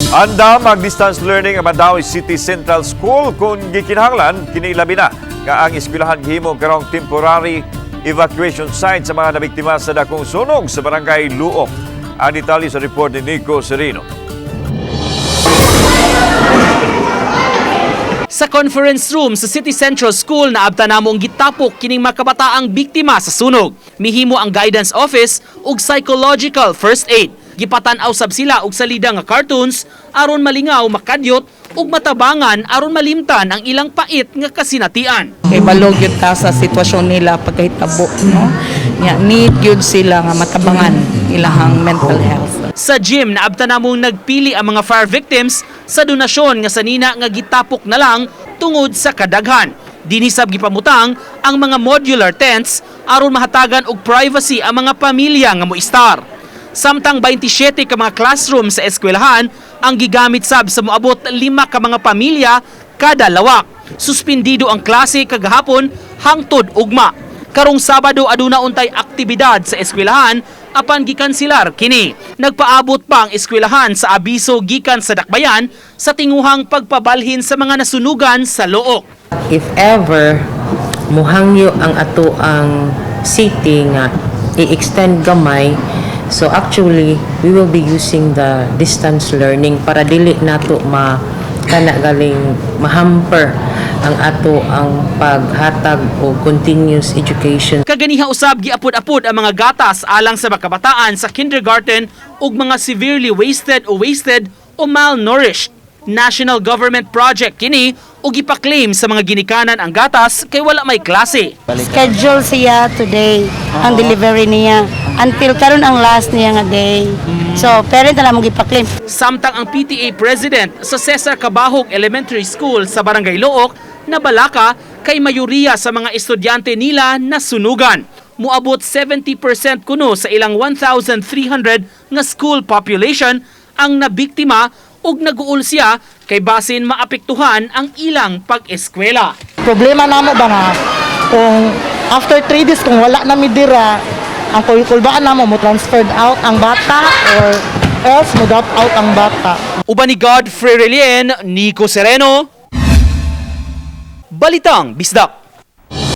Anda mag-distance learning ang Mandawi City Central School kung gikinahanglan kini labi na nga ang eskwelahan gihimo karong temporary evacuation site sa mga nabiktima sa dakong sunog sa barangay Luok. Ang detalye sa report ni Nico Serino. Sa conference room sa City Central School na abta namong gitapok kining mga kabataang biktima sa sunog. Mihimo ang guidance office ug psychological first aid. Gipatan-aw sab sila og salida nga cartoons aron malingaw, makadyot ug matabangan aron malimtan ang ilang pait nga kasinatian. Kay balog yun ta sa sitwasyon nila pagkahitabo, no? Need yun sila nga matabangan ilahang mental health. Sa gym na abta namong nagpili ang mga fire victims sa donasyon nga sanina nga gitapok na lang tungod sa kadaghan. Dinisab gipamutang ang mga modular tents aron mahatagan og privacy ang mga pamilya nga moistar. Samtang 27 ka mga classroom sa eskwelahan ang gigamit sab sa moabot 5 ka mga pamilya kada lawak. Suspendido ang klase kagahapon hangtod ugma. Karong Sabado aduna untay aktibidad sa eskwelahan apan gikanselar kini. Nagpaabot pa ang eskwelahan sa abiso gikan sa dakbayan sa tinguhang pagpabalhin sa mga nasunugan sa Luok. If ever muhangyo ang ato ang city nga i-extend gamay, so actually we will be using the distance learning para dili nato galing mahamper ang ato ang paghatag o continuous education. Kaganiha usab giapod-apod ang mga gatas alang sa mga kabataan sa kindergarten ug mga severely wasted o malnourished. National government project kini ug ipa-claim sa mga ginikanan ang gatas kay wala may klase. Schedule siya today ang delivery niya until karon ang last niya nga day. So parent na mo gipa-claim. Samtang ang PTA president sa Cesar Cabahog Elementary School sa Barangay Luok na balaka kay mayoriya sa mga estudyante nila na sunugan. Muabot 70% kuno sa ilang 1,300 nga school population ang nabiktima ug naguol siya kay basin maapektuhan ang ilang pag-eskwela. Problema namo ba nga kung after 3 days kung wala na midira ang kulbaan namo mo transferred out ang bata or else mo drop out ang bata. Uban ni Godfrey Relien, Nico Sereno, Balitang Bisdak.